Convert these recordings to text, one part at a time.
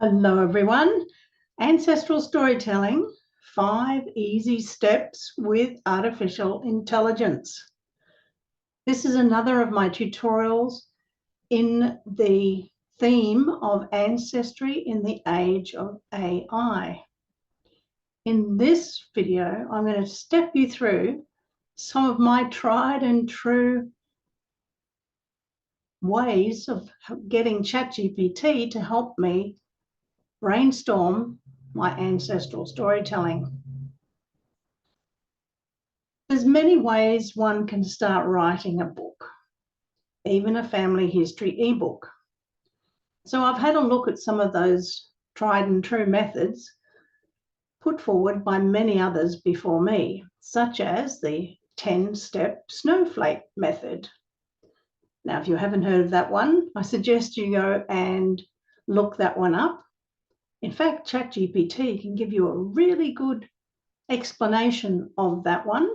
Hello everyone. Ancestral storytelling, 5 easy steps with artificial intelligence. This is another of my tutorials in the theme of ancestry in the age of AI. In this video, I'm going to step you through some of my tried and true ways of getting Chat GPT to help me brainstorm my ancestral storytelling. There's many ways one can start writing a book, even a family history ebook. So I've had a look at some of those tried and true methods put forward by many others before me, such as the 10-step snowflake method. Now, if you haven't heard of that one, I suggest you go and look that one up. In fact, Chat GPT can give you a really good explanation of that one.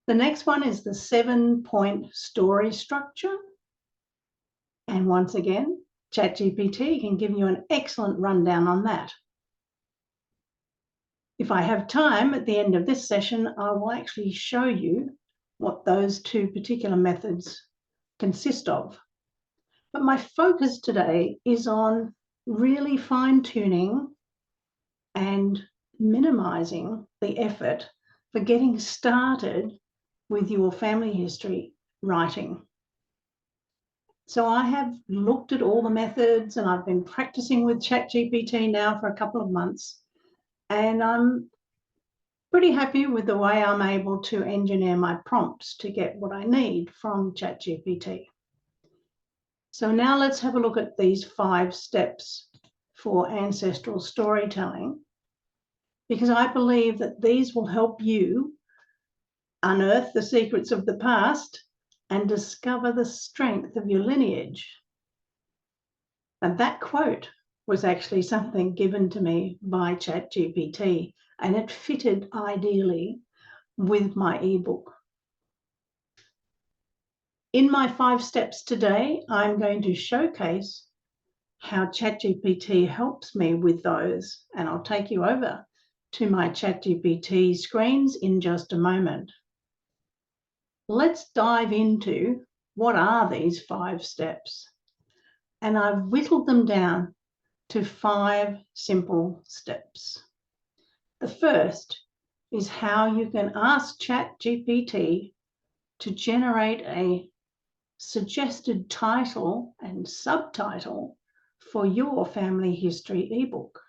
The next one is the 7-point story structure. And once again, Chat GPT can give you an excellent rundown on that. If I have time at the end of this session, I will actually show you what those 2 particular methods consist of. But my focus today is on really fine-tuning and minimizing the effort for getting started with your family history writing. So I have looked at all the methods and I've been practicing with Chat GPT now for a couple of months, and I'm pretty happy with the way I'm able to engineer my prompts to get what I need from Chat GPT. So now let's have a look at these 5 steps for ancestral storytelling, because I believe that these will help you unearth the secrets of the past and discover the strength of your lineage. And that quote was actually something given to me by Chat GPT, and it fitted ideally with my ebook. In my 5 steps today, I'm going to showcase how Chat GPT helps me with those, and I'll take you over to my Chat GPT screens in just a moment. Let's dive into what are these 5 steps. And I've whittled them down to 5 simple steps. The first is how you can ask Chat GPT to generate a suggested title and subtitle for your family history ebook.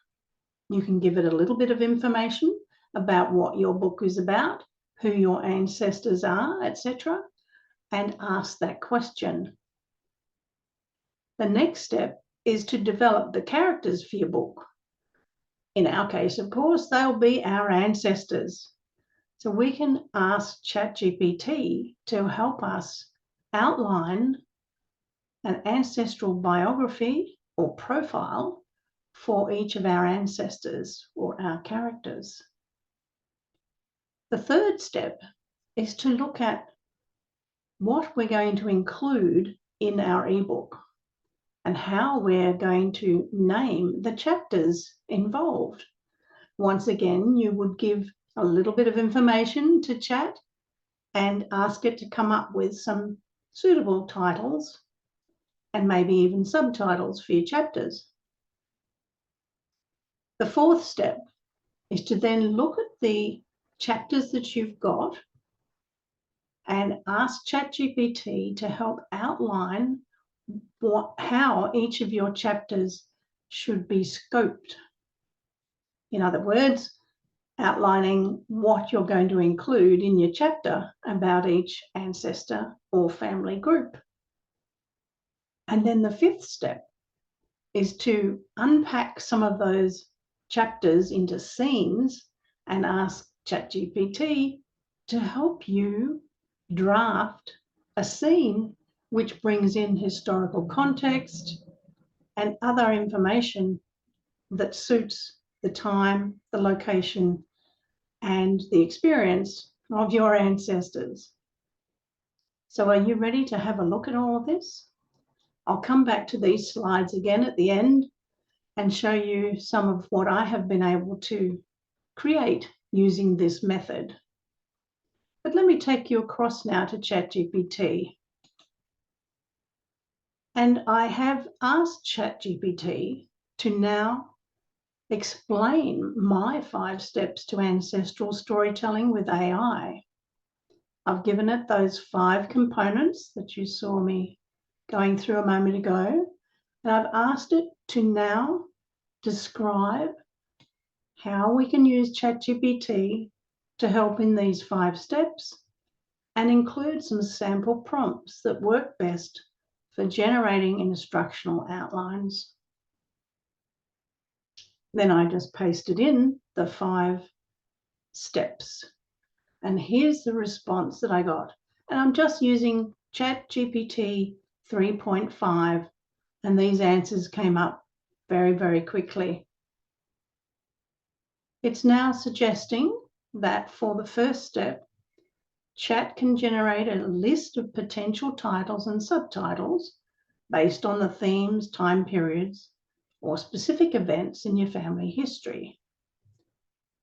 You can give it a little bit of information about what your book is about, who your ancestors are, etc., and ask that question. The next step is to develop the characters for your book. In our case, of course, they'll be our ancestors. So we can ask Chat GPT to help us outline an ancestral biography or profile for each of our ancestors or our characters. The third step is to look at what we're going to include in our ebook and how we're going to name the chapters involved. Once again, you would give a little bit of information to Chat and ask it to come up with some suitable titles and maybe even subtitles for your chapters. The fourth step is to then look at the chapters that you've got and ask ChatGPT to help outline how each of your chapters should be scoped. In other words, outlining what you're going to include in your chapter about each ancestor or family group. And then the fifth step is to unpack some of those chapters into scenes and ask ChatGPT to help you draft a scene which brings in historical context and other information that suits the time, the location, and the experience of your ancestors. So are you ready to have a look at all of this? I'll come back to these slides again at the end and show you some of what I have been able to create using this method. But let me take you across now to Chat GPT. And I have asked Chat GPT to now explain my 5 steps to ancestral storytelling with AI. I've given it those 5 components that you saw me going through a moment ago, and I've asked it to now describe how we can use Chat GPT to help in these 5 steps and include some sample prompts that work best for generating instructional outlines. Then I just pasted in the 5 steps. And here's the response that I got. And I'm just using Chat GPT 3.5, and these answers came up very, very quickly. It's now suggesting that for the first step, Chat can generate a list of potential titles and subtitles based on the themes, time periods, or specific events in your family history.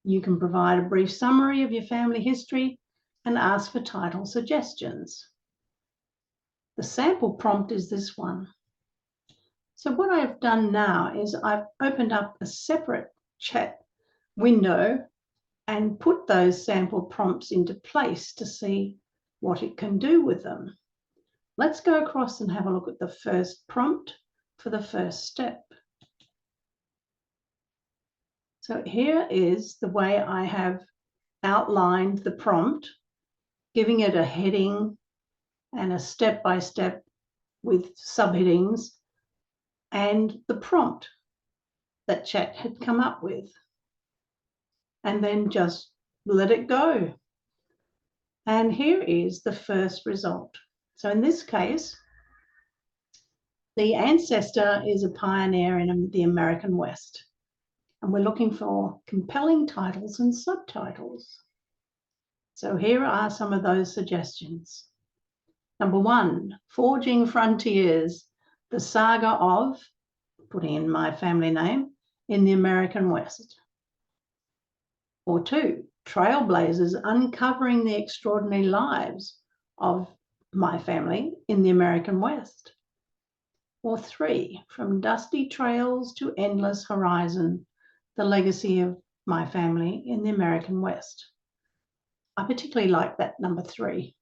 You can provide a brief summary of your family history and ask for title suggestions. The sample prompt is this one. So what I've done now is I've opened up a separate chat window and put those sample prompts into place to see what it can do with them. Let's go across and have a look at the first prompt for the first step. So here is the way I have outlined the prompt, giving it a heading and a step-by-step with subheadings and the prompt that Chat had come up with. And then just let it go. And here is the first result. So in this case, the ancestor is a pioneer in the American West. And we're looking for compelling titles and subtitles. So here are some of those suggestions. Number 1, Forging Frontiers, the saga of, putting in my family name, in the American West. Or 2, Trailblazers, uncovering the extraordinary lives of my family in the American West. Or 3, From Dusty Trails to Endless Horizon, the legacy of my family in the American West. I particularly like that number 3.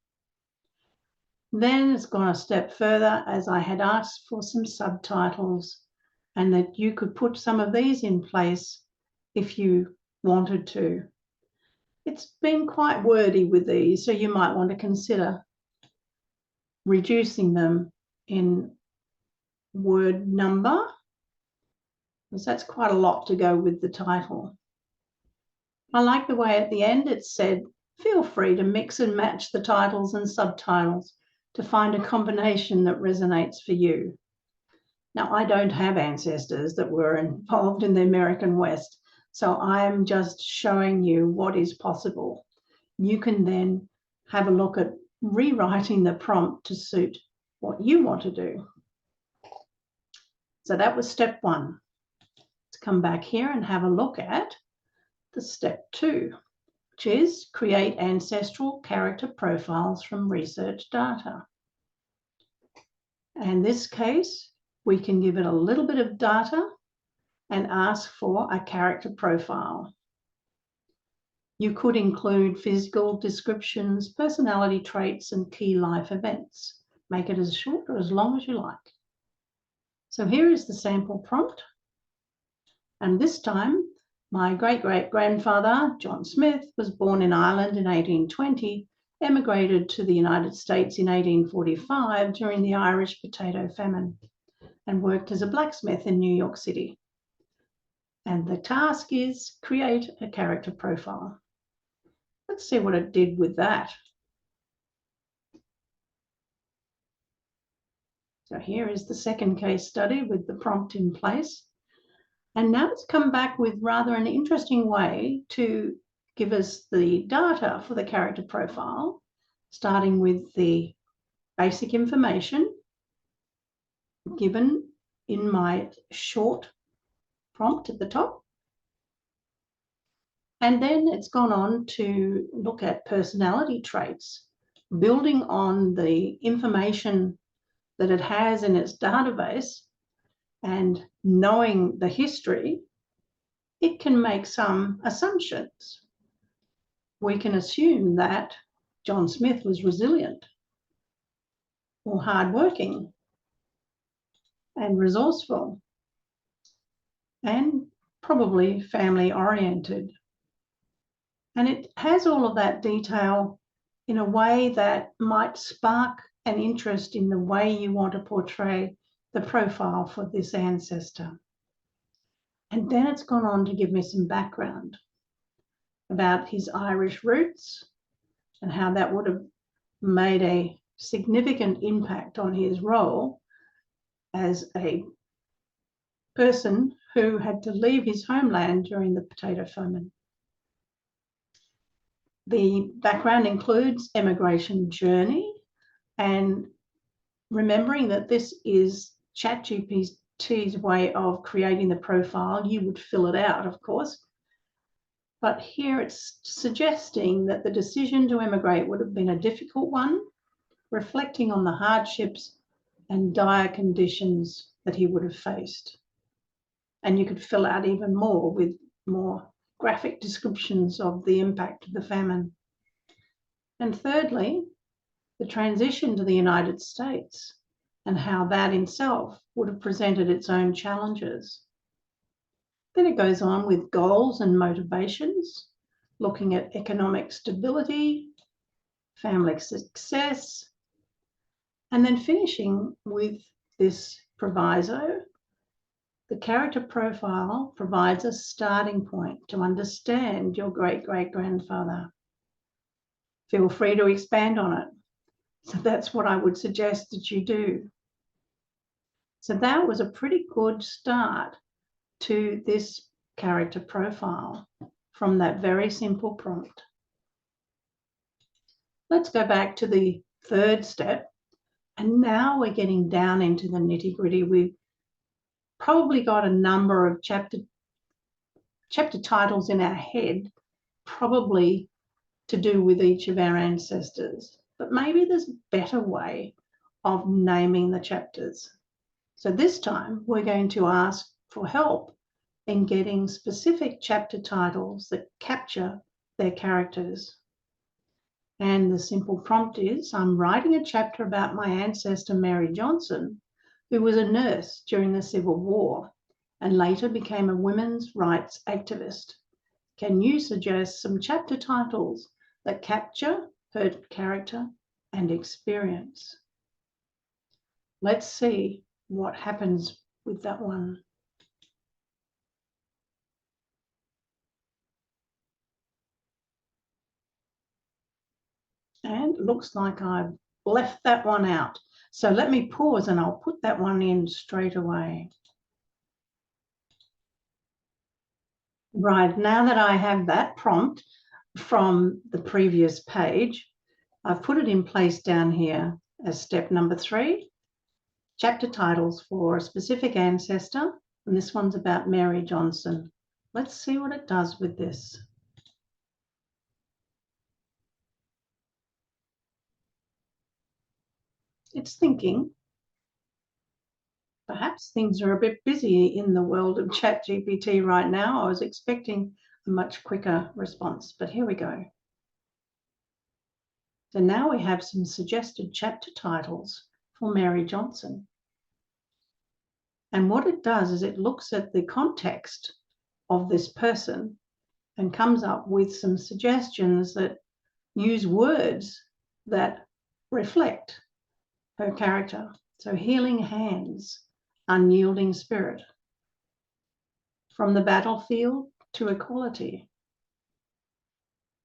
Then it's gone a step further, as I had asked for some subtitles and that you could put some of these in place if you wanted to. It's been quite wordy with these, so you might want to consider reducing them in word number, because that's quite a lot to go with the title. I like the way at the end it said, feel free to mix and match the titles and subtitles to find a combination that resonates for you. Now, I don't have ancestors that were involved in the American West, so I'm just showing you what is possible. You can then have a look at rewriting the prompt to suit what you want to do. So that was step 1. Let's come back here and have a look at the step 2, which is create ancestral character profiles from research data. In this case, we can give it a little bit of data and ask for a character profile. You could include physical descriptions, personality traits, and key life events. Make it as short or as long as you like. So here is the sample prompt. And this time, my great-great-grandfather, John Smith, was born in Ireland in 1820, emigrated to the United States in 1845 during the Irish potato famine, and worked as a blacksmith in New York City. And the task is create a character profile. Let's see what it did with that. So here is the second case study with the prompt in place. And now it's come back with rather an interesting way to give us the data for the character profile, starting with the basic information, given in my short prompt at the top. And then it's gone on to look at personality traits, building on the information that it has in its database and knowing the history. It can make some assumptions. We can assume that John Smith was resilient or hardworking and resourceful and probably family-oriented. And it has all of that detail in a way that might spark an interest in the way you want to portray the profile for this ancestor. And then it's gone on to give me some background about his Irish roots and how that would have made a significant impact on his role as a person who had to leave his homeland during the potato famine. The background includes emigration journey, and remembering that this is Chat GPT's way of creating the profile. You would fill it out, of course, but here it's suggesting that the decision to emigrate would have been a difficult one, reflecting on the hardships and dire conditions that he would have faced. And you could fill out even more with more graphic descriptions of the impact of the famine. And thirdly, the transition to the United States and how that in itself would have presented its own challenges. Then it goes on with goals and motivations, looking at economic stability, family success, and then finishing with this proviso. The character profile provides a starting point to understand your great-great-grandfather. Feel free to expand on it. So that's what I would suggest that you do. So that was a pretty good start to this character profile from that very simple prompt. Let's go back to the third step. And now we're getting down into the nitty-gritty. We've probably got a number of chapter titles in our head, probably to do with each of our ancestors. But maybe there's a better way of naming the chapters. So this time we're going to ask for help in getting specific chapter titles that capture their characters. And the simple prompt is, I'm writing a chapter about my ancestor Mary Johnson, who was a nurse during the Civil War and later became a women's rights activist. Can you suggest some chapter titles that capture her character and experience? Let's see what happens with that one. And it looks like I've left that one out. So let me pause and I'll put that one in straight away. Right, now that I have that prompt from the previous page, I've put it in place down here as step number 3, chapter titles for a specific ancestor, and this one's about Mary Johnson. Let's see what it does with this. It's thinking. Perhaps things are a bit busy in the world of Chat GPT right now. I was expecting a much quicker response, but here we go. So now we have some suggested chapter titles for Mary Johnson. And what it does is it looks at the context of this person and comes up with some suggestions that use words that reflect her character. So healing hands, unyielding spirit, from the battlefield to equality,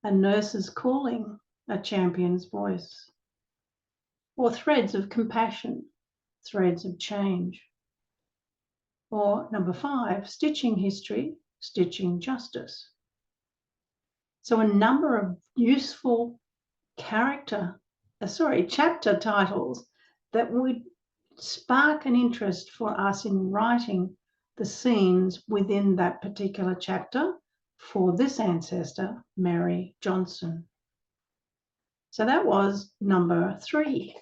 a nurse's calling, a champion's voice, or threads of compassion, threads of change. Or number 5, stitching history, stitching justice. So a number of useful chapter titles that would spark an interest for us in writing the scenes within that particular chapter for this ancestor, Mary Johnson. So that was number 3.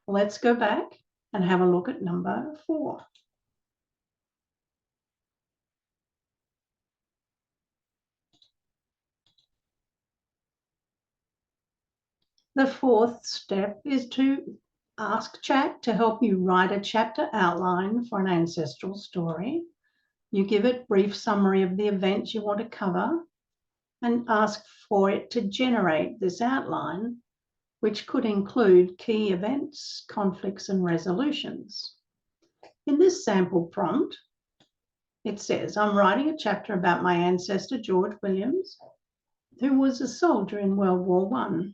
Let's go back and have a look at number 4. The 4th step is to ask Chat to help you write a chapter outline for an ancestral story. You give it a brief summary of the events you want to cover and ask for it to generate this outline, which could include key events, conflicts, and resolutions. In this sample prompt, it says, I'm writing a chapter about my ancestor, George Williams, who was a soldier in World War I.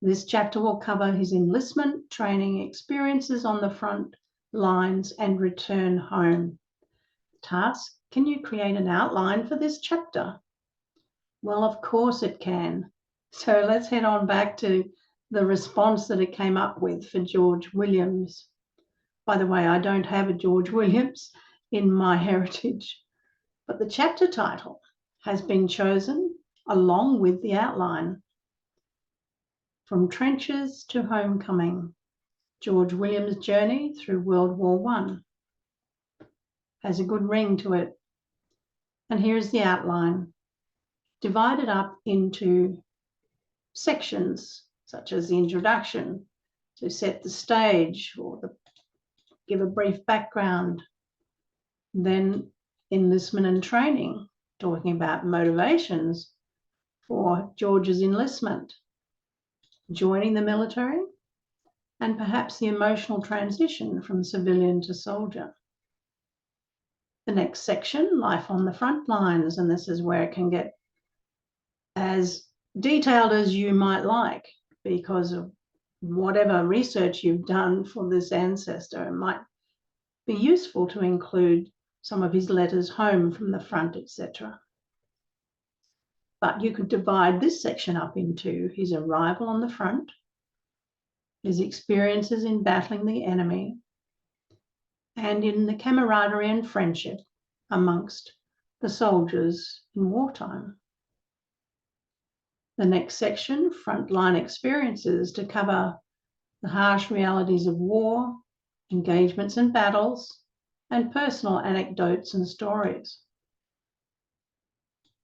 This chapter will cover his enlistment, training experiences on the front lines, and return home. Task, can you create an outline for this chapter? Well, of course it can. So let's head on back to the response that it came up with for George Williams. By the way, I don't have a George Williams in my heritage, but the chapter title has been chosen along with the outline. From Trenches to Homecoming, George Williams' Journey Through World War I. Has a good ring to it. And here's the outline, divided up into sections, such as the introduction, to set the stage or give a brief background. Then enlistment and training, talking about motivations for George's enlistment, joining the military, and perhaps the emotional transition from civilian to soldier. The next section, life on the front lines, and this is where it can get as detailed as you might like because of whatever research you've done for this ancestor. It might be useful to include some of his letters home from the front, etc. But you could divide this section up into his arrival on the front, his experiences in battling the enemy, and in the camaraderie and friendship amongst the soldiers in wartime. The next section, frontline experiences, to cover the harsh realities of war, engagements and battles, and personal anecdotes and stories.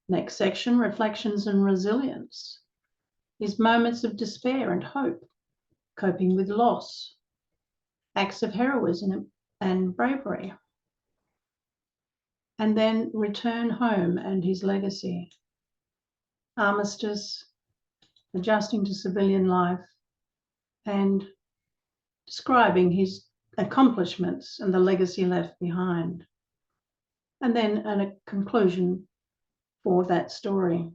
Next section, reflections and resilience, his moments of despair and hope, coping with loss, acts of heroism and bravery. And then return home and his legacy, armistice, adjusting to civilian life, and describing his accomplishments and the legacy left behind. And then a conclusion for that story.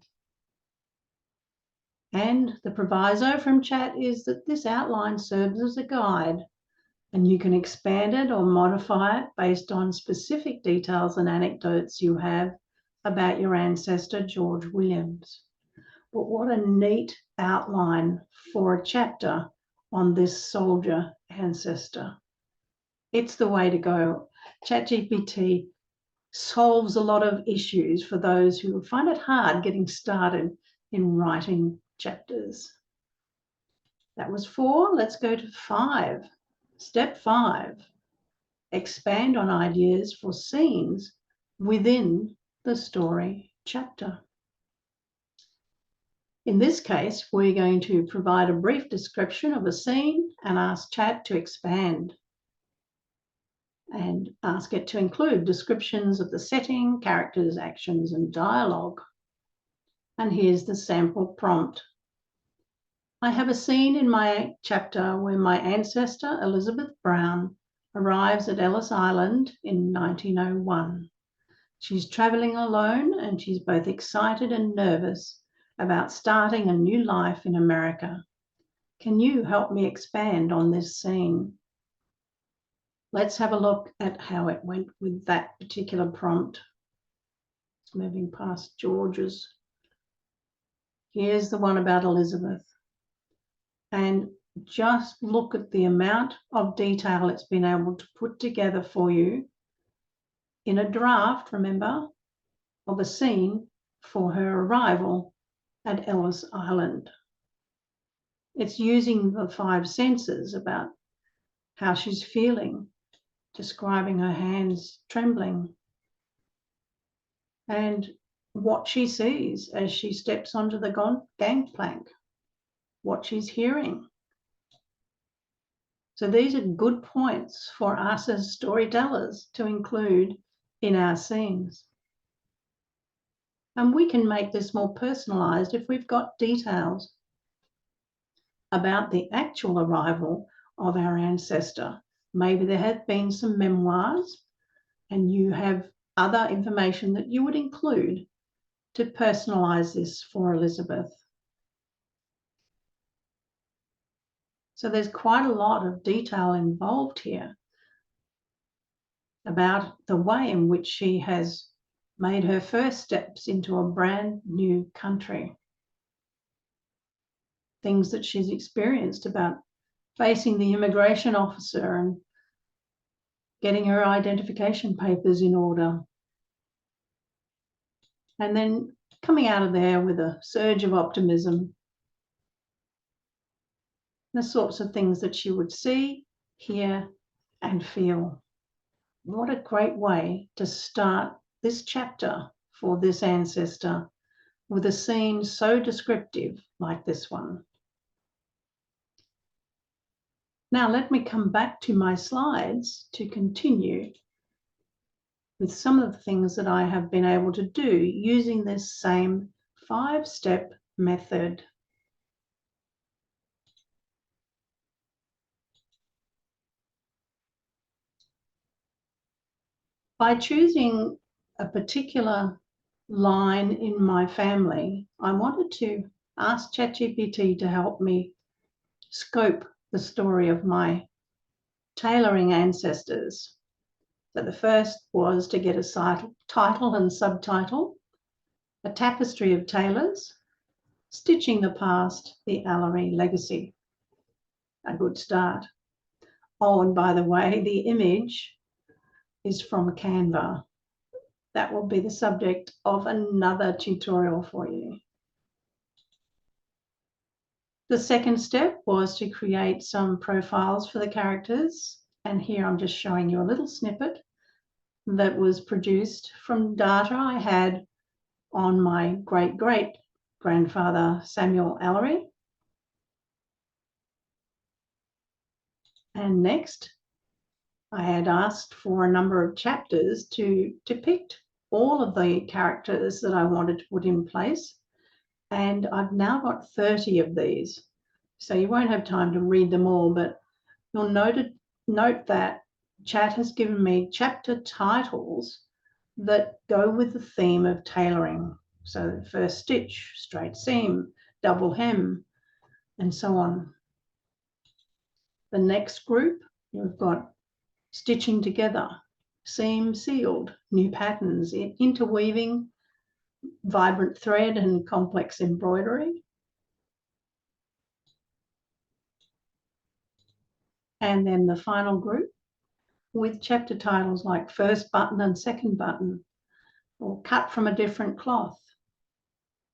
And the proviso from Chat is that this outline serves as a guide, and you can expand it or modify it based on specific details and anecdotes you have about your ancestor, George Williams. But what a neat outline for a chapter on this soldier ancestor. It's the way to go. Chat GPT solves a lot of issues for those who find it hard getting started in writing chapters. That was 4. Let's go to 5. Step 5, expand on ideas for scenes within the story chapter. In this case, we're going to provide a brief description of a scene and ask Chat to expand and ask it to include descriptions of the setting, characters, actions, and dialogue. And here's the sample prompt. I have a scene in my chapter where my ancestor, Elizabeth Brown, arrives at Ellis Island in 1901. She's travelling alone and she's both excited and nervous about starting a new life in America. Can you help me expand on this scene? Let's have a look at how it went with that particular prompt. Moving past George's. Here's the one about Elizabeth. And just look at the amount of detail it's been able to put together for you in a draft, remember, of a scene for her arrival at Ellis Island. It's using the 5 senses about how she's feeling, describing her hands trembling, and what she sees as she steps onto the gangplank, what she's hearing. So these are good points for us as storytellers to include in our scenes. And we can make this more personalised if we've got details about the actual arrival of our ancestor. Maybe there have been some memoirs and you have other information that you would include to personalise this for Elizabeth. So there's quite a lot of detail involved here about the way in which she has made her first steps into a brand new country. Things that she's experienced about facing the immigration officer and getting her identification papers in order. And then coming out of there with a surge of optimism. The sorts of things that she would see, hear, and feel. What a great way to start this chapter for this ancestor with a scene so descriptive like this one. Now let me come back to my slides to continue with some of the things that I have been able to do using this same 5-step method. By choosing a particular line in my family, I wanted to ask Chat GPT to help me scope the story of my tailoring ancestors. So the first was to get a title and subtitle, A Tapestry of Tailors, Stitching the Past, the Allery Legacy. A good start. Oh, and by the way, the image is from Canva. That will be the subject of another tutorial for you. The second step was to create some profiles for the characters. And here I'm just showing you a little snippet that was produced from data I had on my great-great-grandfather, Samuel Allery. And next, I had asked for a number of chapters to depict all of the characters that I wanted to put in place. And I've now got 30 of these. So you won't have time to read them all, but you'll note that Chat has given me chapter titles that go with the theme of tailoring. So first stitch, straight seam, double hem, and so on. The next group, we've got stitching together, seam sealed, new patterns, interweaving, vibrant thread and complex embroidery. And then the final group with chapter titles like first button and second button, or cut from a different cloth.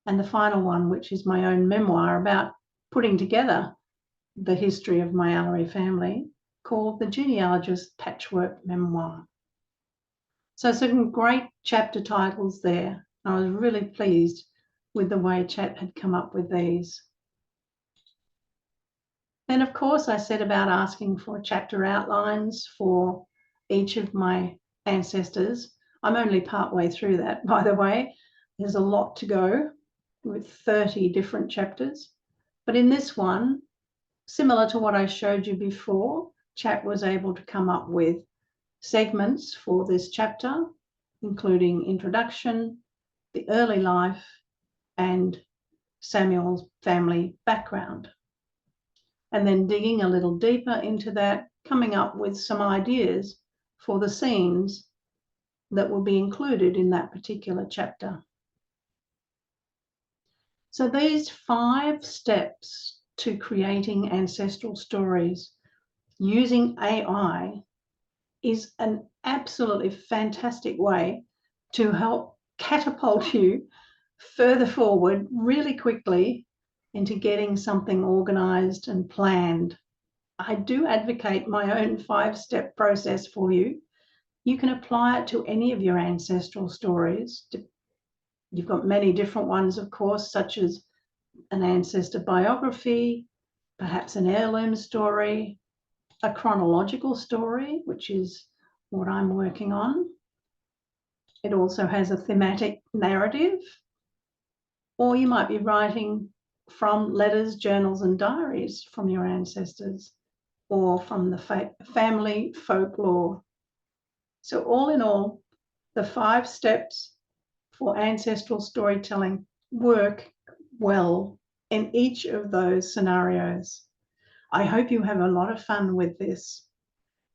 And the final one, which is my own memoir about putting together the history of my Allery family, called The Genealogist Patchwork Memoir. So some great chapter titles there. I was really pleased with the way Chat had come up with these. Then, of course, I set about asking for chapter outlines for each of my ancestors. I'm only partway through that, by the way. There's a lot to go with 30 different chapters. But in this one, similar to what I showed you before, Chat was able to come up with segments for this chapter, including introduction, the early life, and Samuel's family background. And then digging a little deeper into that, coming up with some ideas for the scenes that will be included in that particular chapter. So these 5 steps to creating ancestral stories using AI is an absolutely fantastic way to help catapult you further forward really quickly into getting something organized and planned. I do advocate my own 5-step process for you. You can apply it to any of your ancestral stories. You've got many different ones, of course, such as an ancestor biography, perhaps an heirloom story, a chronological story, which is what I'm working on. It also has a thematic narrative, or you might be writing from letters, journals, and diaries from your ancestors, or from the family folklore. So all in all, the 5 steps for ancestral storytelling work well in each of those scenarios. I hope you have a lot of fun with this.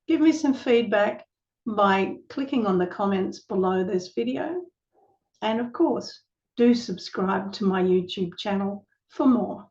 Give me some feedback by clicking on the comments below this video. And of course, do subscribe to my YouTube channel for more.